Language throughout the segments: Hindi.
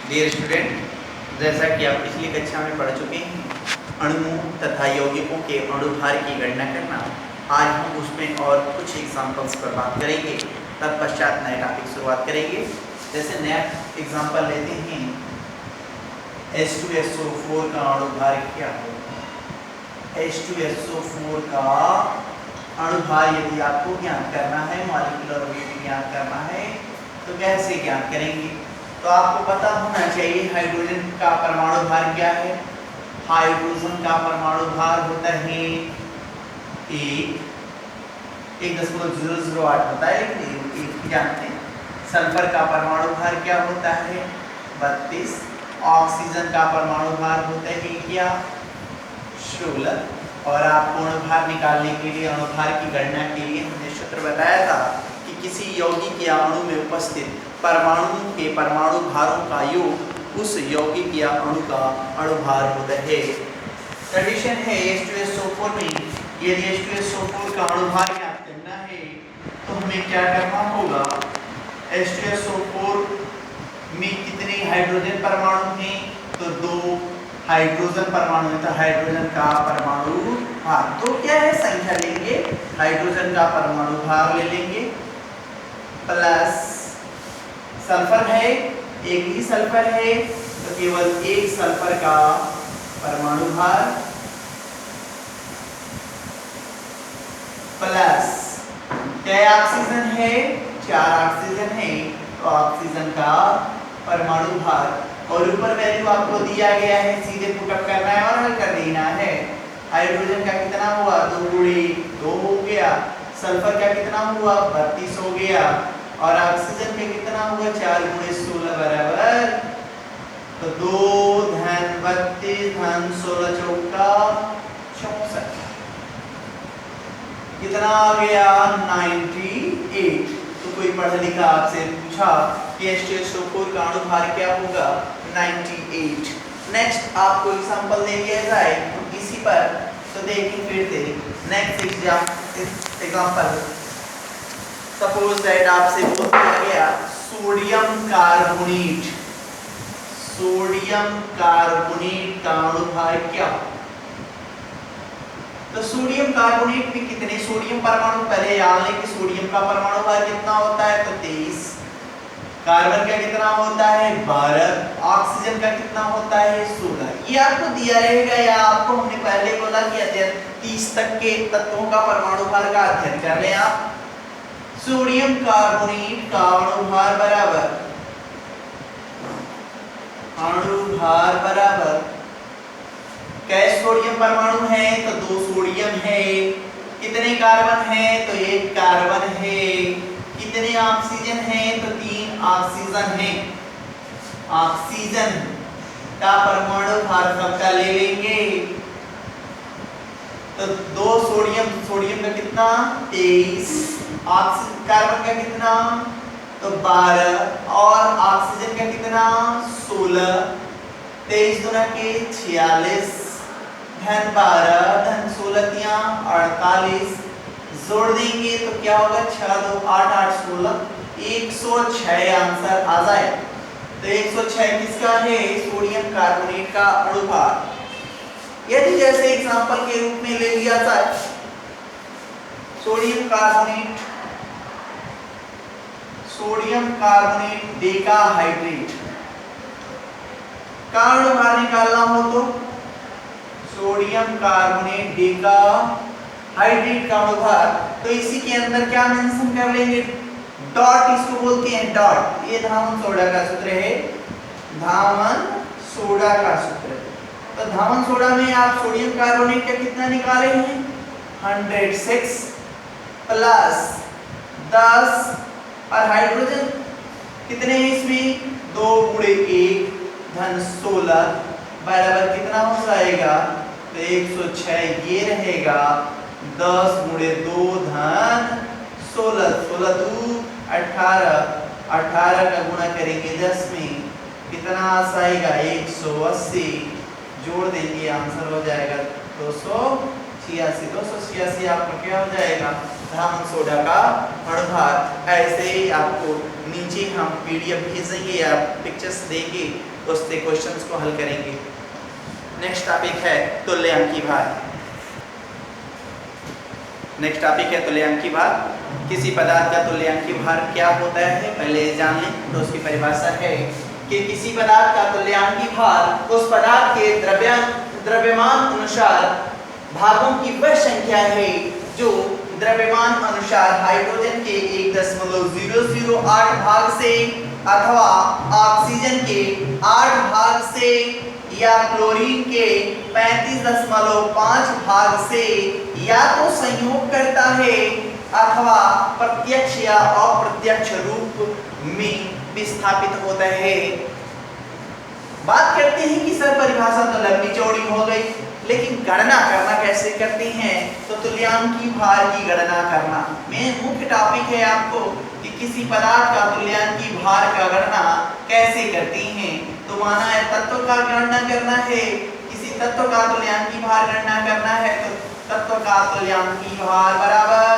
डियर स्टूडेंट, जैसा कि आप पिछली कक्षा में पढ़ चुके हैं अणुओं तथा यौगिकों के अणुभार की गणना करना, आज हम उसमें और कुछ एग्जाम्पल्स पर बात करेंगे। तत्पश्चात नए टॉपिक शुरुआत करेंगे। जैसे नया एग्जाम्पल लेते हैं, H2SO4 का अणुभार क्या होगा। H2SO4 का अणुभार यदि आपको ज्ञात करना है, मॉलिक्यूलर वेट ज्ञात करना है, तो कैसे ज्ञात करेंगे। तो आपको पता होना चाहिए हाइड्रोजन का परमाणु भार क्या है। हाइड्रोजन का परमाणु भार होता है 1.008 होता है, लेकिन एक जानते हैं। सल्फर का परमाणु भार क्या होता है 32। ऑक्सीजन का परमाणु भार होता है क्या 16। और आपको अणुभार निकालने के लिए, अणुभार की गणना के लिए हमने सूत्र बताया था कि किसी यौगिक या अणु में उपस्थित परमाणुओं के परमाणु भारों का योग उस यौगिक या अणु का अणुभार होता है। कंडीशन है H2SO4 में यदि H2SO4 का अणुभार ज्ञात करना है तो हमें क्या करना होगा। H2SO4 में कितने हाइड्रोजन परमाणु हैं, तो 2 हाइड्रोजन परमाणु है, तो हाइड्रोजन का परमाणु भार तो क्या है, संख्या लेंगे, हाइड्रोजन का परमाणु भार ले लेंगे, प्लस सल्फर है, एक ही सल्फर है तो केवल एक सल्फर का परमाणु भार, प्लस क्या ऑक्सीजन है, 4 ऑक्सीजन है तो ऑक्सीजन का परमाणु भार। और ऊपर वैल्यू आपको दिया गया है, सीधे पुटअप करना है और हल कर देना है। हाइड्रोजन का कितना हुआ 2 × 2 हो गया, सल्फर का कितना हुआ 32 हो गया, और ऑक्सीजन का कितना हुआ 4 × 16 बराबर, तो 2 धन 32 धन 16 चौका 64, कितना आ गया 98। तो कोई पढ़ा लिखा आपसे पूछा कि H2SO4 का अणुभार क्या होगा 98। नेक्स्ट आपको एग्जांपल दे दिया जाए इसी पर, तो देखिए फिर से नेक्स्ट एग्जांपल। सपोज दैट आपसे पूछ लिया गया सोडियम कार्बोनेट, सोडियम कार्बोनेट का अणुभार क्या हो। तो सोडियम कार्बोनेट में कितने सोडियम परमाणु, पहले जान लें कि सोडियम का परमाणु भार कितना होता है, तो 23। कार्बन का कितना होता है 12। ऑक्सीजन का कितना होता है 16। ये आपको दिया रहेगा, या आपको हमने पहले बोला कि अध्ययन 30 तक के तत्वों का परमाणु भार का अध्ययन कर लें आप। सोडियम कार्बोनेट का अणुभार बराबर, अणुभार बराबर कैसे सोडियम परमाणु है तो 2 सोडियम है, कितने कार्बन है तो 1 कार्बन है, कितने ऑक्सीजन है तो 3 ऑक्सीजन है। ऑक्सीजन का परमाणु भार सबका ले लेंगे, तो 2 सोडियम, सोडियम का कितना 23, ऑक्सीजन कार्बन का कितना तो 12, और ऑक्सीजन का कितना 16, 23 दूना के 46 धन 12 धन 16 तिया 48, जोड़ देंगे तो क्या होगा 6 2 8 8 16, 106 आंसर आ जाए। तो 106 किसका है सोडियम कार्बोनेट का अणुभार। यदि जैसे एग्जांपल के रूप में ले लिया जाए sodium carbonate, sodium carbonate decahydrate का अणुभार निकालना हो तो सोडियम कार्बोनेट डेकाहाइड्रेट का अणुभार, तो इसी के अंदर क्या मेंशन कर लेंगे, डॉट इसको बोलते हैं डॉट। ये धामन सोडा का सूत्र है, धामन सोडा का सूत्र। तो धामन सोडा में आप सोडियम कार्बोनेट का कितना निकाले हैं 106 प्लस 10, और हाइड्रोजन कितने हैं इसमें 2 × 1 धन 16 बराबर कितना हो जाएगा तो 106 ये रहेगा, 10 × 2 धन 16, 16 2 18, 18 का गुणा करेंगे 10 में कितना आएगा 180, जोड़ देंगे आंसर हो जाएगा 286। 286 आपका क्या हो जाएगा धामन सोडा का अणुभार। ऐसे ही आपको नीचे हम पीडीएफ भेजेंगे या पिक्चर्स देके उससे क्वेश्चंस को हल करेंगे। नेक्स्ट टॉपिक है तुल्यांकी भार। नेक्स्ट टॉपिक है तुल्यांकी भार। किसी पदार्थ का तुल्यांकी भार क्या होता है पहले जान लें। तो उसकी परिभाषा है कि किसी पदार्थ का तुल्यांकी भार उस पदार्थ के द्रव्यमान अनुसार भागों की वह संख्या है जो द्रव्यमान अनुसार हाइड्रोजन के 1.008 भाग से अथवा ऑक्सीजन के 8 भाग से या क्लोरीन के 35.5 भाग से या तो संयोग करता है अथवा प्रत्यक्ष या अप्रत्यक्ष रूप में विस्थापित होता है। बात करते हैं कि सर परिभाषा तो लंबी चौड़ी हो गई, लेकिन गणना करना कैसे करते हैं। तो तुल्यांकी भार की गणना करना में मुख्य टॉपिक है आपको कि किसी पदार्थ का तुल्यांकी भार का गणना कैसे करते हैं। तो माना है तत्व का गणना करना है, किसी तत्व का तुल्यांकी भार गणना करना है तो तत्व का तुल्यांकी भार बराबर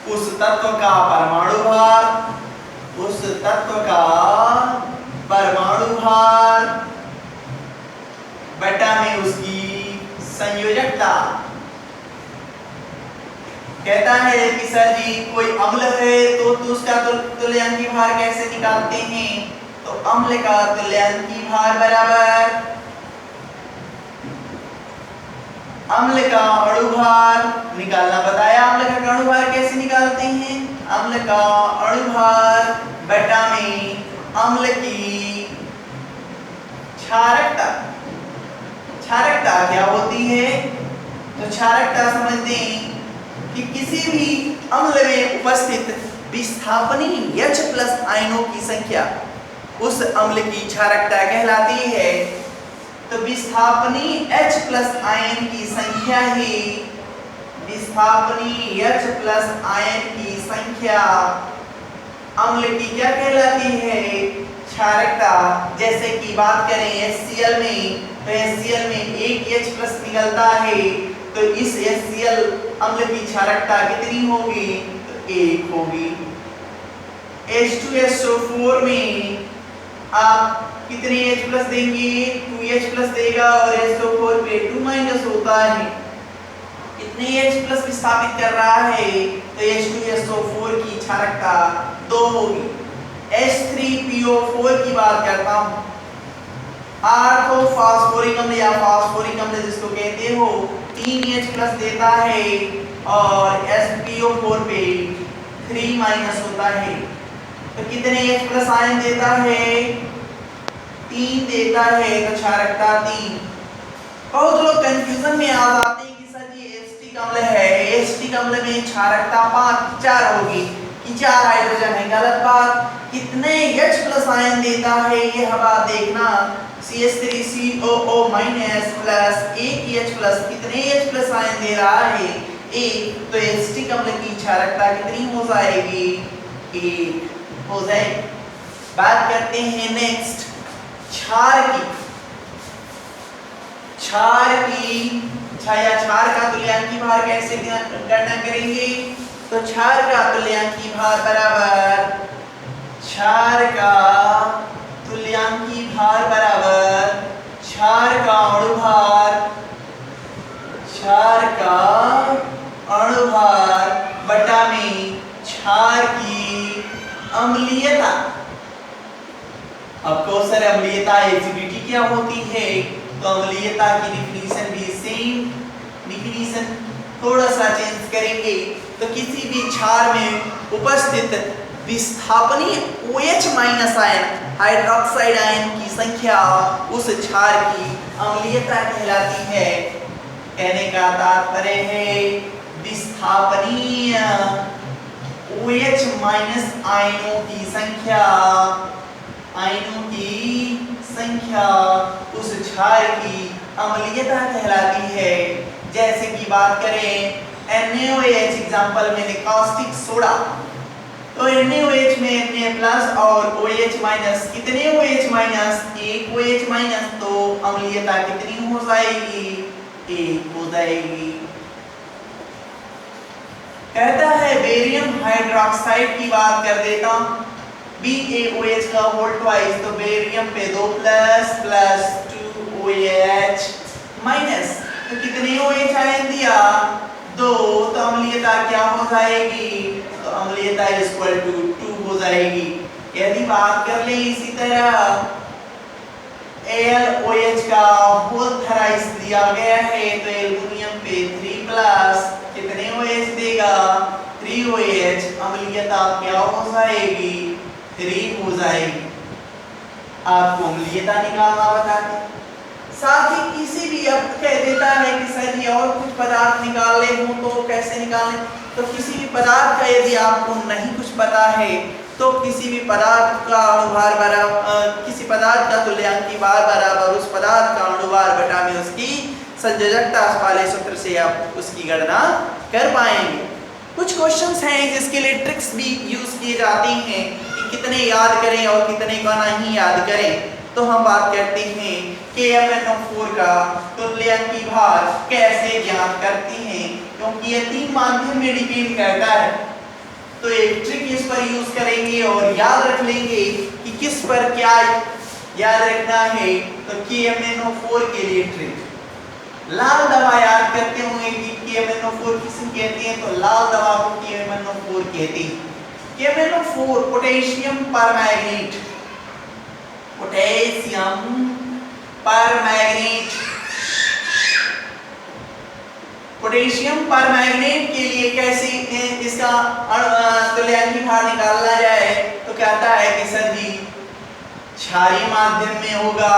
उस तत्व का परमाणु भार, उस तत्व का परमाणु भार बटा में उसकी संयोजकता। कहता है कि सर जी कोई अम्ल है तो उसका तुल्यांकी भार कैसे निकालते हैं। तो अम्ल का तुल्यांकी भार बराबर अम्ल का अणु भार निकालना बताया। अम्ल का अणु भार कैसे निकालते हैं। अम्ल का अणु भार बटा में अम्ल की क्षारकता। क्षारकता क्या होती है। तो क्षारकता समझते हैं कि किसी भी अम्ल में उपस्थित विस्थापनी H+ आयनों की संख्या उस अम्ल की क्षारकता कहलाती है। तो विस्थापनी H+ आयन की संख्या ही विस्थापनी H+ आयन की संख्या अम्ल की क्या कहलाती है क्षारकता। जैसे कि बात करें HCl में तो HCl में एक H+ निकलता है तो इस HCl अम्ल की क्षारकता कितनी होगी तो 1 होगी। H2SO4 में आप कितने H+ देंगे 2H+ देगा और SO4 पे 2- होता है। कितने H+ विस्थापित कर रहा है तो H2SO4 की क्षारकता 2 होगी। H3PO4 की बात करता हूं। ऑर्थोफॉस्फोरिक अम्ल या फास्फोरिक अम्ल जिसको कहते हो 3H+ देता है और SPO4 पे 3- होता है। तो कितने H+ आयन देता है 3 देता है तो क्षारकता 3। बहुत लोग कंफ्यूजन में आ जाते हैं कि सर ये एसिटिक अम्ल है, एसिटिक अम्ल में क्षारकता 4 होगी कि 4 हाइड्रोजन है। गलत बात। कितने H+ आयन देता है ये हवा देखना। CH3COO- plus 1 H+। कितने H+ आयन दे रहा है 1। तो एसिटिक अम्ल की क्षारकता कितनी हो जाएगी 1 हो जाएगी। बात करते हैं नेक्स्ट क्षार की। क्षार का तुल्यांकी भार कैसे गणना करेंगे। तो क्षार का तुल्यांकी भार बराबर क्षार का तुल्यांकी भार बराबर क्षार का अणु भार, क्षार का अणु भार बटा में क्षार की अम्लीयता। अब सर अम्लीयता एसिडिटी क्या होती है। तो अम्लीयता की डिफिनीशन भी सेम डिफिनीशन थोड़ा सा चेंज करेंगे। तो किसी भी क्षार में उपस्थित विस्थापनी OH- आयन हाइड्रोक्साइड आयन की संख्या उस क्षार की अम्लीयता कहलाती है। कहने का तात्पर्य है विस्थापनीय OH- आयनों की संख्या उस क्षार की अम्लीयता कहलाती है। जैसे कि बात करें NaOH एग्जांपल में कास्टिक सोडा। तो NaOH में Na+ और OH- कितने OH-? 1 OH-। तो अम्लीयता कितनी हो जाएगी 1 हो जाएगी। कहता है बेरियम हाइड्रोक्साइड की बात कर देता हूं, BaOH का होल ट्वाइस, तो बेरियम पे 2 प्लस प्लस 2OH माइनस, तो कितने OH आएंगे? 2, तो अम्लीयता क्या हो जाएगी? तो अम्लीयता इक्वल टू 2 हो जाएगी। यदि बात कर ले इसी तरह AlOH का होल थराइस दिया गया है, तो एल्युमिनियम पे 3 प्लस कितने OH देगा? 3OH, अम्लीयता क्या हो जाएगी? 3 हो जाएगी। आपको अम्लीयता निकालना बताते, साथ ही किसी भी अब कह देता है कि सर ये और कुछ पदार्थ निकालने हो तो कैसे निकालें? तो किसी भी पदार्थ का यदि आपको नहीं कुछ पता है तो किसी भी पदार्थ का अणुभार बराबर, किसी पदार्थ का तुल्यांकी भार बराबर उस पदार्थ का अणुभार बटा में उसकी संयोजकता वाले सूत्र से आप उसकी गणना कर पाएंगे। कुछ क्वेश्चंस हैं जिसके लिए ट्रिक्स भी यूज किए जाते हैं कि कितने याद करें और कितने का नहीं याद करें। तो हम बात करते हैं कि KMnO4 का तुल्यांकी भार कैसे ज्ञात करते हैं, क्योंकि ये 3 माध्यम में डिपेंड करता है। तो एक ट्रिक इस पर यूज करेंगे और याद रख लेंगे कि किस पर क्या याद रखना है। तो KMnO4 के लिए ट्रिक, लाल दवा याद करते होंगे कि KMnO4 किसे कहते हैं, तो लाल दवा को KMnO4 कहते हैं। KMnO4 potassium permanganate, potassium permanganate, potassium permanganate के लिए कैसे इसका तुल्यांकी भार निकालना जाए, तो कहता है कि सर जी क्षारीय माध्यम में होगा,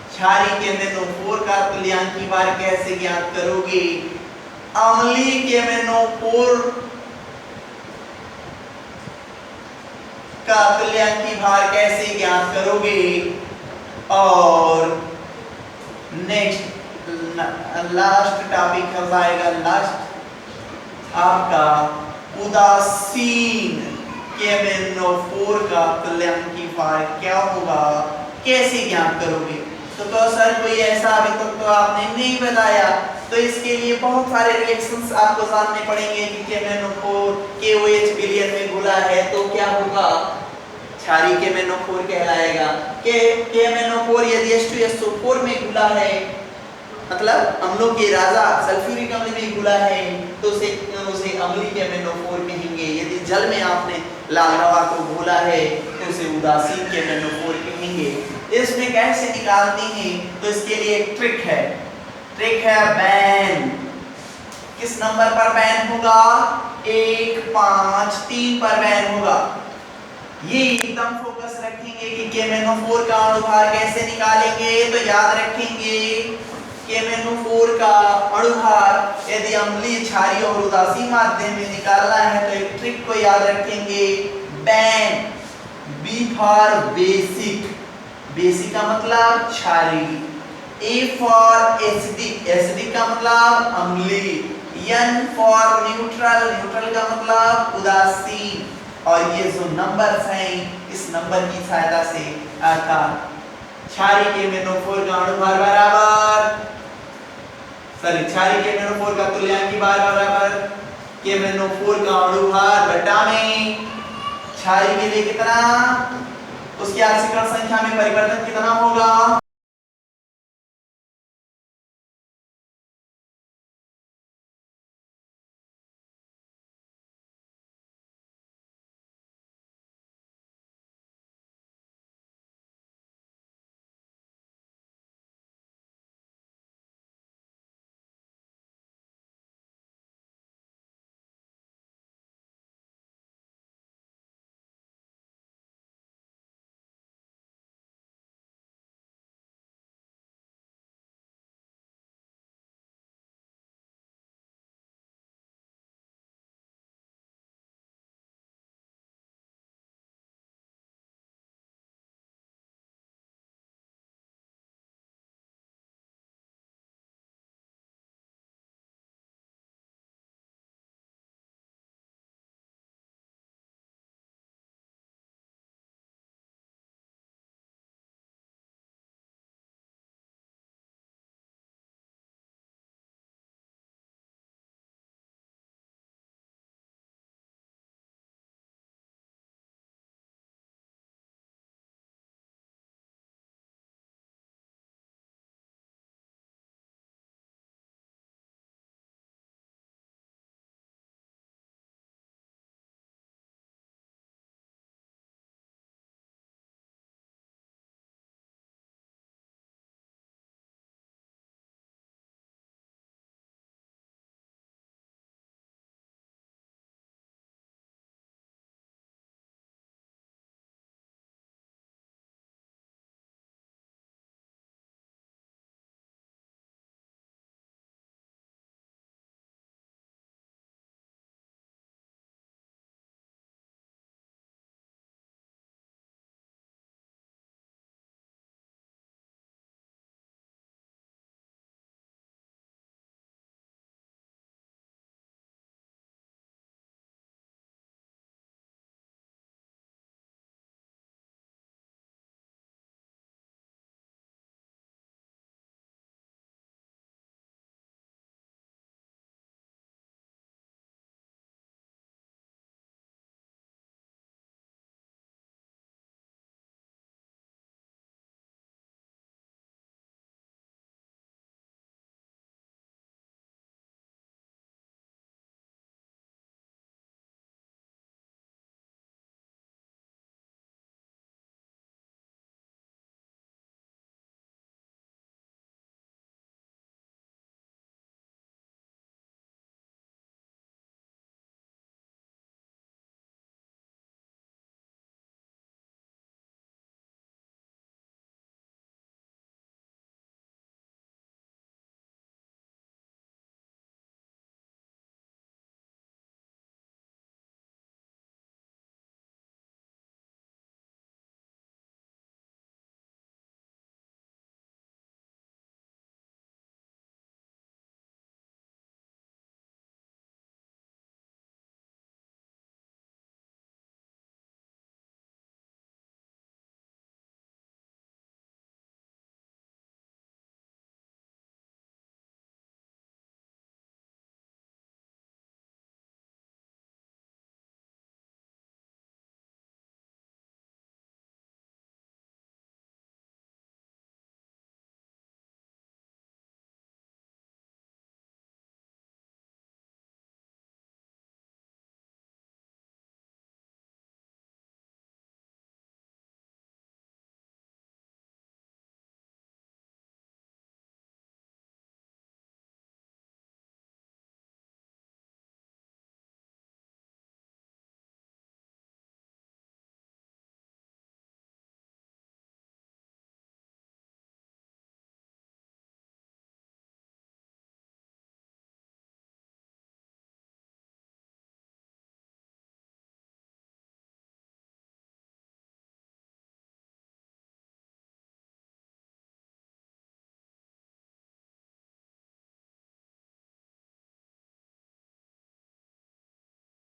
क्षारीय KMnO4 का तुल्यांकी भार कैसे ज्ञात करोगे? अम्लीय KMnO4 का तुल्यांकी भार कैसे ज्ञात करोगे? और नेक्स्ट लास्ट टॉपिक हो जाएगा, लास्ट आपका उदासीन KMnO4 का तुल्यांकी भार क्या होगा, कैसे ज्ञात करोगे? तो सर कोई ऐसा अभी तक तो आपने नहीं बताया, तो इसके लिए बहुत सारे रिएक्शंस आपको जानने पड़ेंगे कि KMnO4 KOH विलयन में घुला है तो क्या होगा? क्षारीय KMnO4 कहलाएगा। KMnO4 यदि H2SO4 में घुला है, मतलब अम्लों के राजा सल्फ्यूरिक अम्ल में घुला है, तो उसे अम्लीय KMnO4 कहेंगे। यदि जल में आपने लाल दवा को घोला है तो उसे उदासीन KMnO4 कहेंगे। इसमें कैसे निकालते हैं, तो इसके लिए एक ट्रिक है, ट्रिक है बैन। किस नंबर पर बैन होगा? 1, 5, 3 पर बैन होगा। ये एकदम फोकस रखेंगे कि KMnO4 का अणुभार कैसे निकालेंगे, तो याद रखेंगे KMnO4 का अणुभार यदि अम्लीय, क्षारीय और उदासीन माध्यम में निकालना है तो एक ट्रिक को याद रखेंगे, ban. B for basic, basic का मतलब क्षारीय, A फॉर एसिडिक, एसिडिक का मतलब अम्लीय, N फॉर न्यूट्रल, न्यूट्रल का मतलब उदासीन। और ये जो नंबर्स हैं इस नंबर की सहायता से अर्थात क्षारीय KMnO4 का अणुभार बराबर, क्षारीय KMnO4 का तुल्यांकी भार बराबर KMnO4 का अणुभार बटा में क्षारीय के लिए कितना, उसकी आक्सीकरण संख्या में परिवर्तन कितना होगा?